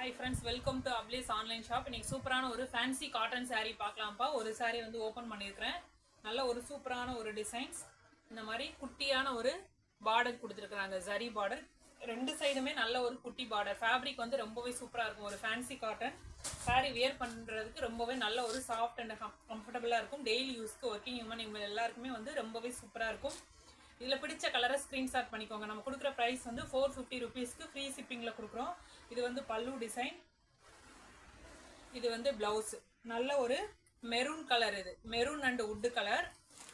Hi friends, welcome to Ablaze online shop. இன்னைக்கு சூப்பரான ஒரு ஃபேன்சி காட்டன் saree பார்க்கலாம்ப்பா. ஒரு saree வந்து ஓபன் பண்ணியிருக்கிறேன். நல்ல ஒரு சூப்பரான ஒரு டிசைன்ஸ். இந்த மாதிரி குட்டியான ஒரு பார்டர் கொடுத்துருக்காங்க, ஜரி பார்டர். ரெண்டு சைடுமே நல்ல ஒரு குட்டி பார்டர். ஃபேப்ரிக் வந்து ரொம்பவே சூப்பரா இருக்கும். ஒரு ஃபேன்சி காட்டன் saree வியர் பண்றதுக்கு ரொம்பவே நல்ல ஒரு சாஃப்ட் அண்ட் கம்ஃபர்டபுளா இருக்கும். டெய்லி யூஸ்க்கு ஒர்க்கிங் உமன் இவங்க எல்லாருக்குமே வந்து ரொம்பவே சூப்பரா இருக்கும். இதில் பிடிச்ச கலரை ஸ்க்ரீன்ஷாட் பண்ணிக்கோங்க. நம்ம கொடுக்குற ப்ரைஸ் வந்து 450 ருபீஸ்க்கு ஃப்ரீ ஷிப்பிங்கில் கொடுக்குறோம். இது வந்து பல்லு டிசைன், இது வந்து பிளவுஸ். நல்ல ஒரு மெரூன் கலர், இது மெரூன் அண்ட் உட்டு கலர்.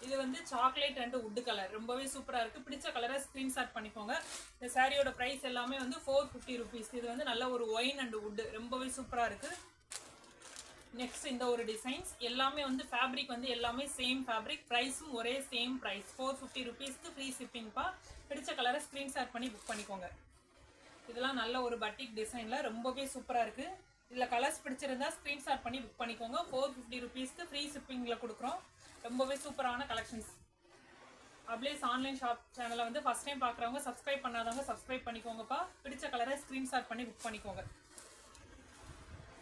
இது வந்து சாக்லேட் அண்ட் உட்டு கலர். ரொம்பவே சூப்பராக இருக்குது. பிடிச்ச கலரை ஸ்க்ரீன்ஷாட் பண்ணிக்கோங்க. இந்த சாரியோட ப்ரைஸ் எல்லாமே வந்து 450 ருபீஸ். இது வந்து நல்ல ஒரு ஒயின் அண்ட் உட்டு, ரொம்பவே சூப்பராக இருக்குது. நெக்ஸ்ட் இந்த ஒரு டிசைன்ஸ் எல்லாமே வந்து ஃபேப்ரிக் வந்து எல்லாமே சேம் ஃபேப்ரிக். ப்ரைஸும் ஒரே சேம் ப்ரைஸ், 450 ருபீஸ்க்கு ஃப்ரீ ஷிப்பிங்ப்பா. பிடிச்ச கலரை ஸ்க்ரீன்ஷாட் பண்ணி புக் பண்ணிக்கோங்க. இதெல்லாம் நல்ல ஒரு பட்டிக் டிசைனில் ரொம்பவே சூப்பராக இருக்குது. இதில் கலர்ஸ் பிடிச்சிருந்தா ஸ்க்ரீன்ஷாட் பண்ணி புக் பண்ணிக்கோங்க. 450 ருபீஸ்க்கு ஃப்ரீ ஷிப்பிங்கில் கொடுக்குறோம். ரொம்பவே சூப்பரான கலெக்ஷன்ஸ். அப்ளேஸ் ஆன்லைன் ஷாப் சேனலை வந்து ஃபஸ்ட் டைம் பார்க்குறவங்க, சப்ஸ்கிரைப் பண்ணாதவங்க சப்ஸ்கிரைப் பண்ணிக்கோங்கப்பா. பிடிச்ச கலரை ஸ்க்ரீன்ஷாட் பண்ணி புக் பண்ணிக்கோங்க.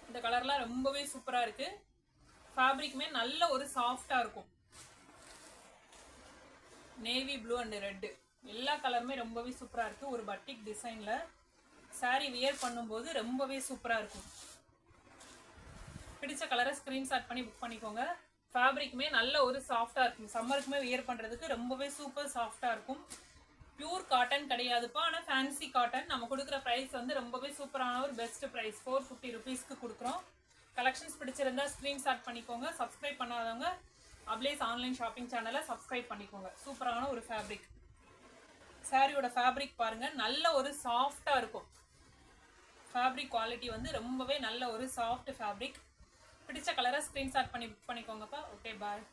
இந்த கலர்லாம் ரொம்பவே சூப்பராக இருக்குது. ஃபேப்ரிக்குமே நல்ல ஒரு சாஃப்டாக இருக்கும். நேவி ப்ளூ அண்ட் ரெட்டு எல்லா கலருமே ரொம்பவே சூப்பராக இருக்குது. ஒரு பட்டிக் டிசைனில் சாரீ வியர் பண்ணும்போது ரொம்பவே சூப்பராக இருக்கும். பிடிச்ச கலரை ஸ்க்ரீன்ஷாட் பண்ணி புக் பண்ணிக்கோங்க. ஃபேப்ரிக்குமே நல்ல ஒரு சாஃப்டாக இருக்கும். சம்மருக்குமே வியர் பண்ணுறதுக்கு ரொம்பவே சூப்பர் சாஃப்டாக இருக்கும். பியூர் காட்டன் கிடையாதுப்பா, ஆனால் ஃபேன்சி காட்டன். நம்ம கொடுக்குற ப்ரைஸ் வந்து ரொம்பவே சூப்பரான ஒரு பெஸ்ட் ப்ரைஸ், 450 ருபீஸ்க்கு கொடுக்குறோம். கலெக்ஷன்ஸ் பிடிச்சிருந்தா ஸ்க்ரீன்ஷாட் பண்ணிக்கோங்க. சப்ஸ்கிரைப் பண்ணாதவங்க அப்ளேஸ் ஆன்லைன் ஷாப்பிங் சேனலை சப்ஸ்கிரைப் பண்ணிக்கோங்க. சூப்பரான ஒரு ஃபேப்ரிக். சாரியோட ஃபேப்ரிக் பாருங்கள், நல்ல ஒரு சாஃப்டாக இருக்கும். ஃபேப்ரிக் குவாலிட்டி வந்து ரொம்பவே நல்ல ஒரு சாஃப்ட் ஃபேப்ரிக். பிடிச்ச கலரை ஸ்க்ரீன்ஷாட் பண்ணி புக் பண்ணிக்கோங்கப்பா. ஓகே, பாய்.